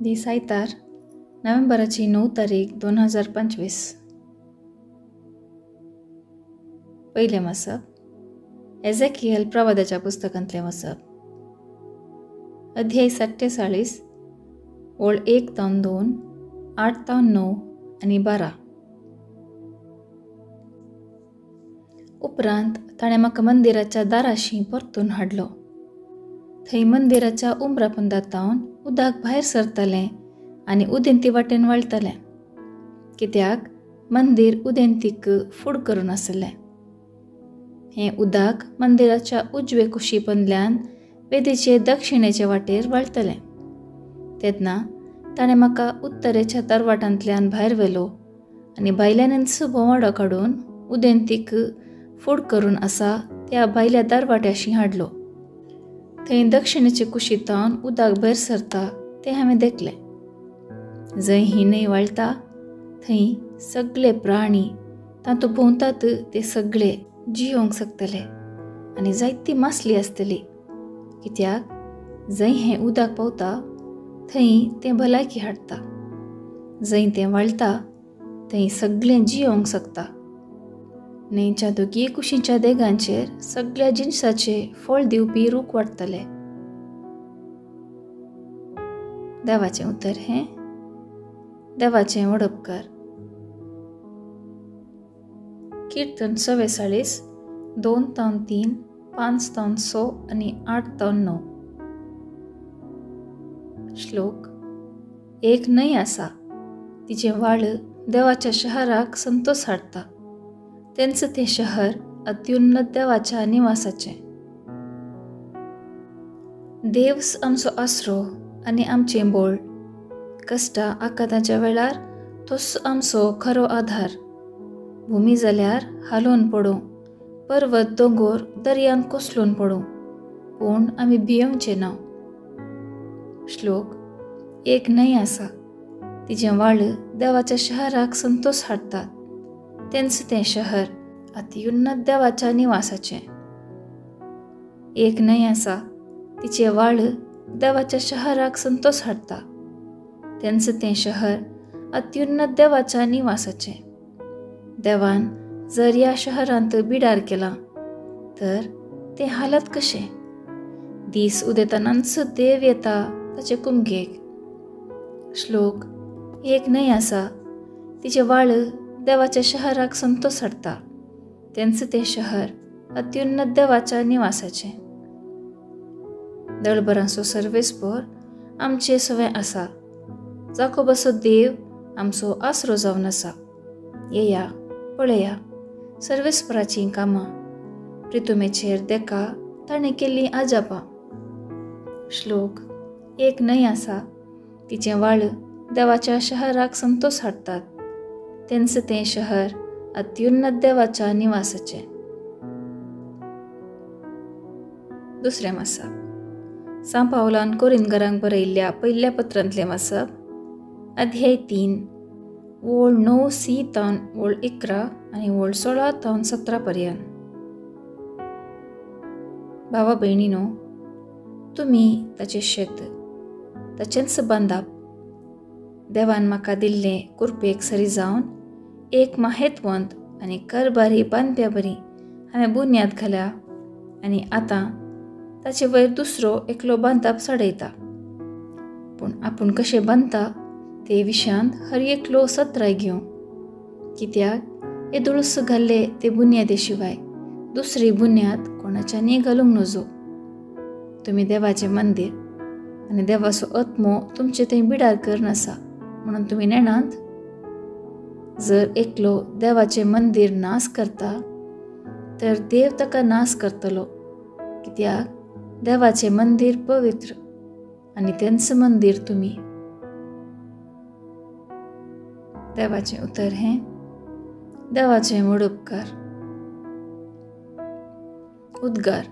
दीस आयतार नोव्हेंबराची 9 तारीख 2025. पहिले मसप एझेकियल प्रवादाच्या पुस्तकांतले मसप अध्याय 47 ओळ 1 ते 2, 8 ते 9 आणि 12. उपरांत ताणें म्हाका मंदिराच्या दाराशी परतून हाडलो. थंय मंदिराच्या उंबरापंदातावन उदक भायर सरतलें आनी उदेंती वाटेन वळतलें, कित्याक मंदीर उदेंतीक फूड करून आसलें. हें उदक मंदिराच्या उजवे कुशीपंदल्यान वेदीचे दक्षिणेचे वाटेर वळतलें. तेन्ना ताणें म्हाका उत्तरेच्या दरवाटांतल्यान भायर व्हेलो आनी भायल्यानच बोवाडो काडून उदेंतीक फूड करून आसा त्या भायल्या दरवाट्याशी हाडलो. थंय दक्षिणेचे कुशीतावन उदक भायर सरता तें हांवें देखलें. जंय ही न्हंय वळटा थंय सगळे प्राणी तातूंत भोंवतात ते सगळे जियोंक शकतले आनी जायती मासली आसतली, कित्याक जंय हें उदक पावता थंय तें भलायकी हाडटा. जंय तें वळटा थंय सगळें जियोंक शकता. न्हंयच्या दोगी कुशीच्या देगांचेर सगळ्या जिनसाचे फळ दिवपी रूख वाडटले. देवाचें उतर हें देवाचें वडपकार. कीर्तन 44, 2 ते 3, 5 ते 6 आनी 8 ते 9. श्लोक. एक न्हंय आसा, तिचें व्हाळ देवाच्या शहराक संतोष हाडटा. तेंच तें शहर अत्युन्नत देवाच्या निवासाचें. देवच आमचो आसरो आनी आमचें बोळ. कश्टां आकाताच्या वेळार तोच आमचो खरो आधार. भुमी जाल्यार हालोवन पडूं, पर्वत दोंगोर दर्यान कोसळून पडूं, पूण आमी भियेवचें ना. श्लोक. एक न्हंय आसा, तिचें व्हाळ देवाच्या शहराक संतोष हाडटा. तेंच तें शहर अत्युन्नत देवाच्या निवासाचें. एक न्हंय आसा, तिचें व्हाळ देवाच्या शहराक संतोष हाडटा. तेंच तें शहर अत्युन्नत देवाच्या निवासाचें. देवान जर ह्या शहरांत बिडार केलां तर तें हालत कशें? दीस उदेतानाच देव येता ताचे कुमकेक. श्लोक. एक न्हंय आसा, तिचें व्हाळ देवाच्या शहराक संतोष हाडटा. तेंच तें शहर अत्युन्नत देवाच्या निवासाचें. दळबरांचो सर्वेस्पर आमचें सवें आसा. जाकोबाचो देव आमचो आसरो जावन आसा. येया पळया सर्वेस्पराचीं कामां, प्रितुमेचेर देका ताणें केल्लीं आजापां. श्लोक. एक न्हंय आसा, तिचें व्हाळ देवाच्या शहराक संतोष हाडटा. तेंच तें शहर अत्युन्नत देवाच्या निवासाचें. दुसरें मसप. सा पावलान कोरिंथकारांक बरयल्ल्या पयल्या पत्रांतलें मसप अध्याय 3 ओळ 9c ते ओळ 11 आनी ओळ 16 ते 17 पर्यंत. भावा भयणीनो, तुमी ताचें शेत ताचेंच बांदाप. देवान म्हाका दिल्लें कुरपेक सरी जावन एक माहेतवंत आनी करबारी बांदप्या बरी हांवें बुन्याद घाल्या आनी आतां ताचे वयर दुसरो एकलो बांदप सडयता. पूण आपूण कशें बांदता ते विशांत हर एकलो सत्राय घेवं, कित्याक येदुळूस घाल्ले ते बुन्यादे शिवाय दुसरी बुन्याद कोणाच्यानी घालूंक नजो. तुमी देवाचें मंदीर आनी देवाचो आत्मो तुमचे थंय बिडार करून आसा म्हणून तुमी नेणात. जर एकलो देवाचें मंदीर नास करता तर देव ताका नास करतलो, कित्याक देवाचें मंदीर पवित्र आनी तेंच मंदीर तुमी. देवाचें उतर हें देवाचें वडपकार. उद्गार.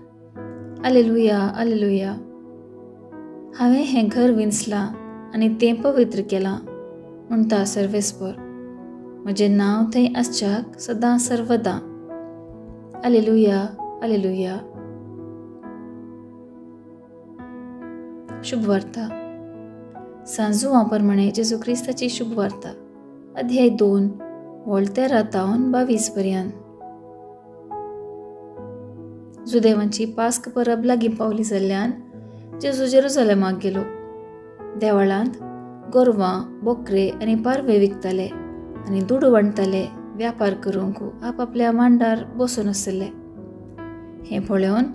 alleluya alleluya. हांवें हें घर विंचलां आनी तें पवित्र केलां म्हणटा सर्वेस्पर. म्हजें नांव थंय आसच्याक सदां सर्वदां. alleluya alleluya. शुभ वार्ता. सांजुवा प्रमाणे जेजू क्रिस्ताची शुभ वार्ता अध्याय 2 वळ 13-22 पर्यंत. जुदेवांची पास्क परब लागीं पावली जाल्ल्यान जेजू जेरुसलेमाक गेलो. देवळांत गोरवां, बोकरे आनी पारवे विकताले आनी दूड वांटताले व्यापार करूंक आपआपल्या मांडार बसून आसले. हें पळोवन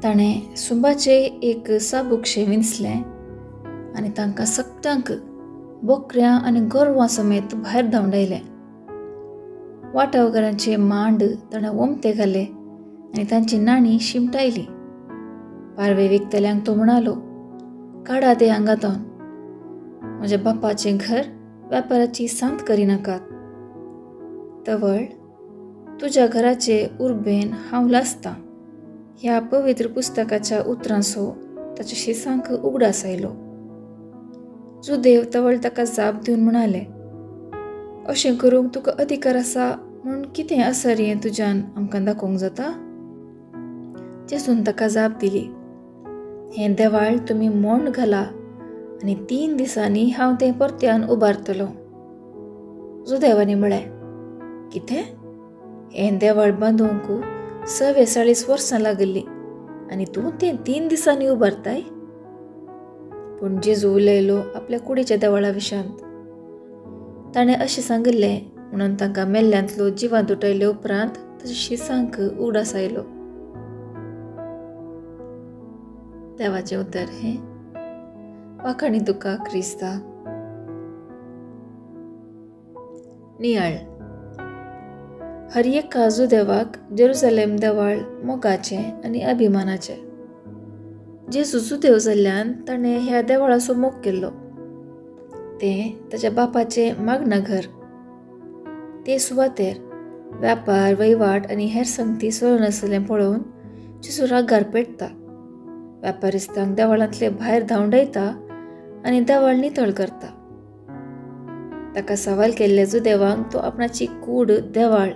ताणें सुंबाचें एक साबूकशें विंचलें आनी तांकां सगळ्यांक बोकऱ्यां आनी गोरवां समेत भायर धांवडायलें. वांटवकारांचे मांड ताणें वोमते घाले आनी तांची नाणीं शिमटायलीं. पारवे विकतल्यांक तो म्हणालो, काडात हे हांगातावन. म्हज्या बापाचें घर वेपाराची सांत करिनाकात. तवळ तुज्या घराचे उर्बेन हांव लासतां ह्या पवित्र पुस्तकाच्या उतरांचो ताच्या शिसांक उगडास आयलो. जुदेव तवळ ताका जाप दिवन म्हणाले, अशें करूंक तुका अधिकार आसा म्हूण कितें आसा रे तुज्यान आमकां दाखोवंक जाता? जेजून ताका जाप दिली, हें देवाळ तुमी मोंड घाला आनी 3 दिसांनी हांव तें परत्यान उबारतलो. जुदेवांनी म्हळें, कितें? हें देवाळ बांदूंक 46 वर्सां लागलीं आनी तूं तें 3 दिसांनी उबारताय? पूण जेजू उलयलो आपल्या कुडीच्या देवळा विशांत. ताणें अशें सांगिल्लें म्हणून तांकां मेल्ल्यांतलो जिवांत उठयले उपरांत ताच्या शिसांक उगडास आयलो. देवाचें उतर हें. वाखाणी तुका क्रिस्ता. नियाळ. हर एका जुदेवाक जेरुसलेम देवळ मोगाचें आनी अभिमानाचें. जेजू जुदेव जाल्ल्यान ताणें ह्या देवळाचो मोग केल्लो. तें ताच्या बापाचें मागणा घर. ते सुवातेर व्यापार, वैवाट आनी हेर संगती चलनासलें पळोवन जेजू रागार पेट्टा. व्यापारिस्तांक देवळांतले भायर धांवडायता आनी देवळ नितळ करता. ताका सवाल केल्ल्या जुदेवांक तो आपणाची कूड देवाळ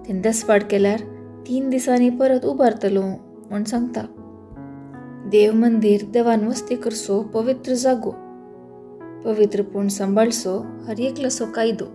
तें देसपाट केल्यार 3 दिसांनी परत उबारतलो म्हूण सांगता. देव मंदीर देवान वस्ती करचो पवित्र जागो. पवित्रपण सांबाळचो हर एकल्याचो कायदो.